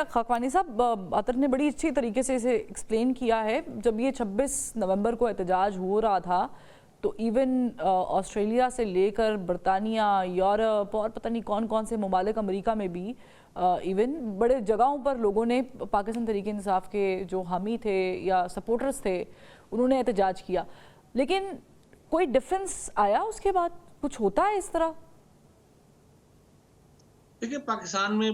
خاقانی صاحب، عطر نے بڑی اچھی طریقے سے اسے ایکسپلین کیا ہے. جب یہ 26 نومبر کو احتجاج ہو رہا تھا تو ایون آسٹریلیا سے لے کر برطانیہ، یورپ اور پتہ نہیں کون کون سے ممالک، امریکہ میں بھی ایون بڑے جگہوں پر لوگوں نے پاکستان تحریک انصاف کے جو حامی تھے یا سپورٹرز تھے انہوں نے احتجاج کیا. لیکن کوئی ڈفرینس آیا اس کے بعد؟ کچھ ہوتا ہے اس طرح؟ دیکھیں پاکستان میں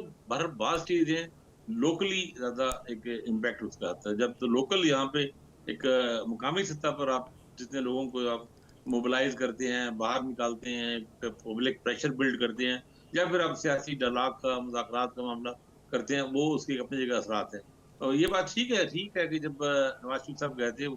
بعض چیزیں لوکلی زیادہ ایک امپیکٹ اس کا آتا ہے. جب تو لوکل یہاں پہ ایک مقامی سطح پر آپ جتنے لوگوں کو آپ موبلائز کرتے ہیں، باہر نکالتے ہیں، پبلک پریشر بلڈ کرتے ہیں، یا پھر آپ سیاسی ڈائلاگ کا، مذاکرات کا معاملہ کرتے ہیں، وہ اس کے اپنی جگہ اثرات ہیں. اور یہ بات ٹھیک ہے کہ جب نواز شریف صاحب گئے تھے، وہ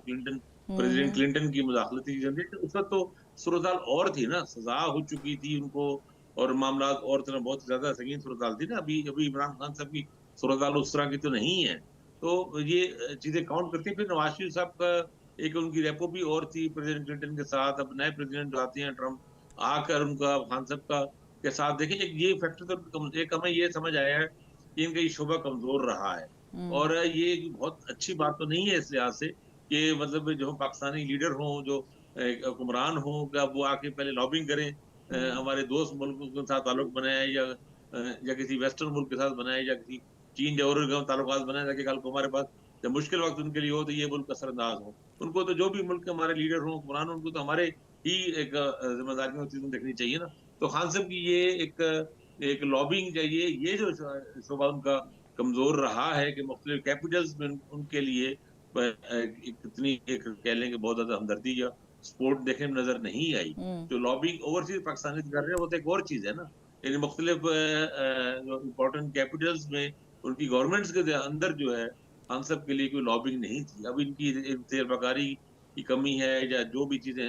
پریزیڈنٹ کلنٹن کی مداخلتی جنریٹ، اس وقت تو صورتحال اور تھی نا، سزا ہو چکی تھی ان کو، اور معاملات اور طرح بہت زیادہ سنگین صورتحال تھی نا. ابھی عمران خان صاحب کی صورتحال اس طرح کی تو نہیں ہے. تو یہ چیزیں کاؤنٹ کرتی ہیں. پھر نواز شریف صاحب کا ایک ان کی ریپو بھی اور تھی پریزیڈنٹ کلنٹن کے ساتھ. اب نئے پریزیڈنٹ آتے ہیں ٹرمپ، آ کر ان کا خان صاحب کا کے ساتھ دیکھیں یہ فیکٹر تو ایک ہمیں یہ سمجھ آیا ہے کہ ان کا یہ شعبہ کمزور رہا ہے. اور یہ بہت اچھی بات تو نہیں ہے اس لحاظ سے کہ مطلب جو پاکستانی لیڈر ہوں، جو حکمران ہوں، کہ وہ آ کے پہلے لابنگ کریں، ہمارے دوست ملکوں کے ساتھ تعلق بنائے، یا کسی ویسٹرن ملک کے ساتھ بنائے، یا کسی چین جوہر کے تعلقات بنائے، تاکہ کل کو ہمارے پاس جب مشکل وقت ان کے لیے ہو تو یہ ملک اثر انداز ہو. ان کو تو جو بھی ملک کے ہمارے لیڈر ہوں، حکمران ہوں، ان کو تو ہمارے ہی ایک ذمہ داریوں چیزیں دیکھنی چاہیے نا. تو خان صاحب کی یہ ایک لابنگ چاہیے، یہ جو شعبہ ان کا کمزور رہا ہے کہ مختلف کیپٹلز میں ان کے لیے اتنی کہہ لیں کہ بہت زیادہ ہمدردی یا سپورٹ دیکھنے میں نظر نہیں آئی. جو لابنگ اوورسیز پاکستانی کر رہے ہیں وہ تو ایک اور چیز ہے نا. یعنی مختلف امپورٹنٹ کیپٹلز میں ان کی گورنمنٹس کے اندر جو ہے خان صاحب کے لیے کوئی لابنگ نہیں تھی. اب ان کی تجربہ کی کمی ہے، یا جو بھی چیزیں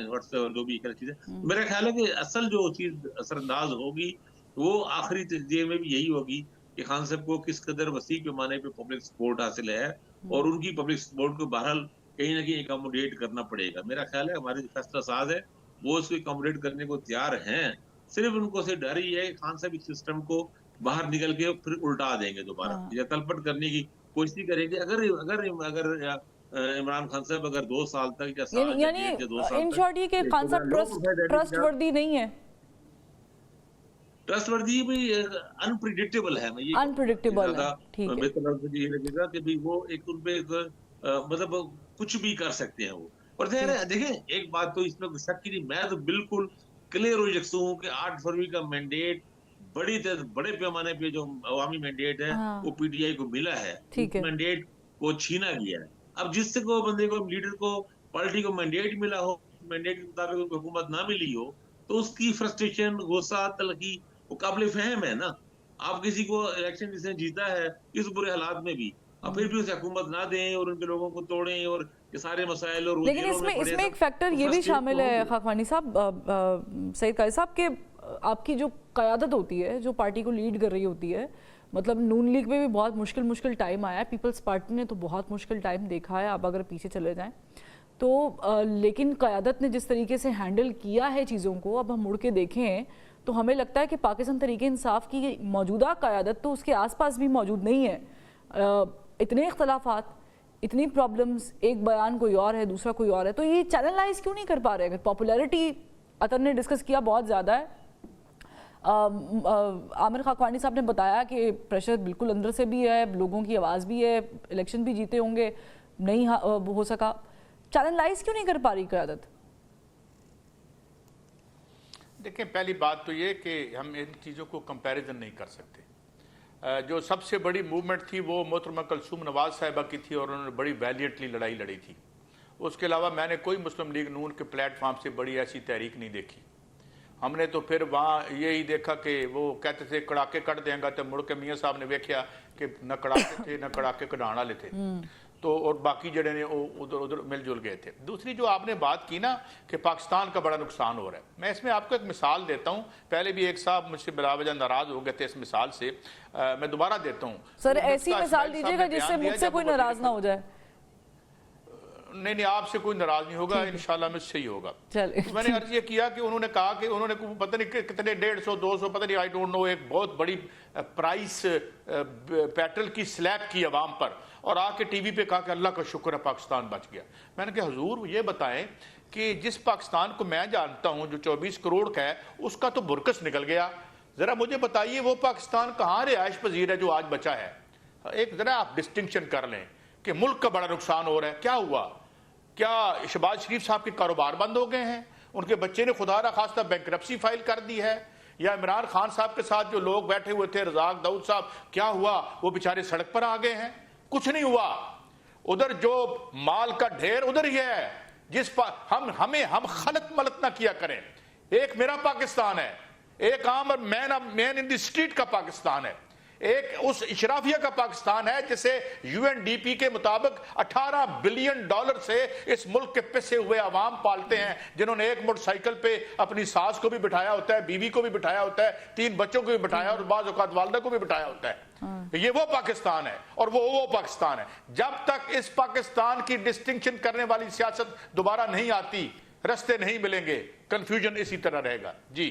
جو بھی چیزیں، میرا خیال ہے کہ اصل جو چیز اثر انداز ہوگی وہ آخری تجزیے میں بھی یہی ہوگی کہ خان صاحب کو کس قدر وسیع پیمانے پہ پبلک سپورٹ حاصل ہے، اور ان کی پبلک سپورٹ کو بہرحال کہیں نہ کہیں اکاموڈیٹ کرنا پڑے گا. میرا خیال ہے ہمارے فیصلہ ساز ہے وہ اس کو اکاموڈیٹ کرنے کو تیار ہیں. صرف ان کو سے ڈر ہی ہے کہ خان صاحب اس سسٹم کو باہر نکل کے پھر الٹا دیں گے دوبارہ، یا تلپٹ کرنے کی کوشش کریں گے. اگر عمران خان صاحب اگر 2 سال تک یا سال یا 2 سال ان تک، شارٹ یہ کہ خان صاحب ٹرسٹ وردی نہیں ہے، ٹرسٹ وردی بھی انپریڈکٹیبل ہے. میں یہ زیادہ بہتر لفظ یہ لگے گا کہ وہ ایک ان پہ مطلب کچھ بھی کر سکتے ہیں وہ. اور دیکھیں ایک بات تو اس میں شک کی نہیں، میں تو بالکل کلیئر و یکسو ہوں کہ 8 فروری کا مینڈیٹ بڑے پیمانے پہ جو عوامی مینڈیٹ ہے وہ پی ٹی آئی کو ملا ہے. اس مینڈیٹ کو چھینا گیا ہے. اب جس سے کو بندے کو، لیڈر کو، پارٹی کو مینڈیٹ ملا ہو، مینڈیٹ کے مطابق حکومت نہ ملی ہو، تو اس کی فرسٹریشن، غصہ، تلخی وہ قابل فہم ہے نا. آپ کسی کو الیکشن جس نے جیتا ہے اس برے حالات میں بھی، اور پھر بھی اسے حکومت نہ دیں اور ان کے لوگوں کو توڑیں اور یہ سارے مسائل، اور لیکن اس میں ایک فیکٹر یہ بھی شامل ہے خاقانی صاحب، سید قائد صاحب، کہ آپ کی جو قیادت ہوتی ہے، جو پارٹی کو لیڈ کر رہی ہوتی ہے، مطلب نون لیگ میں بھی بہت مشکل ٹائم آیا ہے، پیپلز پارٹی نے تو بہت مشکل ٹائم دیکھا ہے آپ اگر پیچھے چلے جائیں تو، لیکن قیادت نے جس طریقے سے ہینڈل کیا ہے چیزوں کو، اب ہم مڑ کے دیکھیں تو ہمیں لگتا ہے کہ پاکستان تحریک انصاف کی موجودہ قیادت تو اس کے آس پاس بھی موجود نہیں ہے. اتنے اختلافات، اتنی پرابلمز، ایک بیان کوئی اور ہے، دوسرا کوئی اور ہے، تو یہ چینلائز کیوں نہیں کر پا رہے؟ پاپولیرٹی عطر نے ڈسکس کیا بہت زیادہ ہے، عامر خاقانی صاحب نے بتایا کہ پریشر بالکل اندر سے بھی ہے، لوگوں کی آواز بھی ہے، الیکشن بھی جیتے ہوں گے، نہیں ہو سکا. چینلائز کیوں نہیں کر پا رہی قیادت؟ دیکھیں پہلی بات تو یہ کہ ہم ان چیزوں کو کمپیریزن نہیں کر سکتے. جو سب سے بڑی موومنٹ تھی وہ محترمہ کلثوم نواز صاحبہ کی تھی، اور انہوں نے بڑی ویلیٹلی لڑائی لڑی تھی. اس کے علاوہ میں نے کوئی مسلم لیگ نون کے پلیٹ فارم سے بڑی ایسی تحریک نہیں دیکھی. ہم نے تو پھر وہاں یہی دیکھا کہ وہ کہتے تھے کڑاکے کٹ دیں گا، تو مڑ کے میاں صاحب نے دیکھا کہ نہ کڑاکے تھے نہ کڑاکے کڈان والے تھے، تو اور باقی جڑے نے ادھر مل جل گئے تھے. دوسری جو آپ نے بات کی نا کہ پاکستان کا بڑا نقصان ہو رہا ہے، میں اس میں آپ کو ایک مثال دیتا ہوں. پہلے بھی ایک صاحب مجھ سے بلا وجہ ناراض ہو گئے تھے اس مثال سے، میں دوبارہ دیتا ہوں. سر ایسی مثال دیجیے گا جس سے مجھ سے کوئی ناراض نہ ہو جائے. نہیں آپ سے کوئی ناراض نہیں ہوگا، انشاءاللہ مجھ سے ہی ہوگا. چلے میں نے عرض یہ کیا کہ انہوں نے کہا کہ انہوں نے پتہ نہیں کتنے 150 200 پتہ نہیں آئی ڈونٹ نو ایک بہت بڑی پرائس پیٹرول کی سلیب کی عوام پر، اور آ کے ٹی وی پہ کہا کہ اللہ کا شکر ہے پاکستان بچ گیا. میں نے کہا حضور یہ بتائیں کہ جس پاکستان کو میں جانتا ہوں جو 24 کروڑ کا ہے اس کا تو برکس نکل گیا، ذرا مجھے بتائیے وہ پاکستان کہاں رہائش پذیر ہے جو آج بچا ہے؟ ایک ذرا آپ ڈسٹنکشن کر لیں کہ ملک کا بڑا نقصان ہو رہا ہے. کیا ہوا؟ کیا شہباز شریف صاحب کے کاروبار بند ہو گئے ہیں؟ ان کے بچے نے خدا را خواستہ بینکرپسی فائل کر دی ہے؟ یا عمران خان صاحب کے ساتھ جو لوگ بیٹھے ہوئے تھے رزاق داؤد صاحب، کیا ہوا؟ وہ بیچارے سڑک پر آ گئے ہیں؟ کچھ نہیں ہوا. ادھر جو مال کا ڈھیر ادھر ہی ہے. ہم خلط ملط نہ کیا کریں. ایک میرا پاکستان ہے، ایک عام مین ان دی اسٹریٹ کا پاکستان ہے، ایک اس اشرافیہ کا پاکستان ہے جسے یو این ڈی پی کے مطابق $18 بلین سے اس ملک کے پسے ہوئے عوام پالتے ہیں، جنہوں نے ایک موٹر سائیکل پہ اپنی ساس کو بھی بٹھایا ہوتا ہے، بیوی کو بھی بٹھایا ہوتا ہے، 3 بچوں کو بھی بٹھایا اور بعض اوقات والدہ کو بھی بٹھایا ہوتا ہے. یہ وہ پاکستان ہے اور وہ پاکستان ہے. جب تک اس پاکستان کی ڈسٹنکشن کرنے والی سیاست دوبارہ نہیں آتی، رستے نہیں ملیں گے، کنفیوژن اسی طرح رہے گا. جی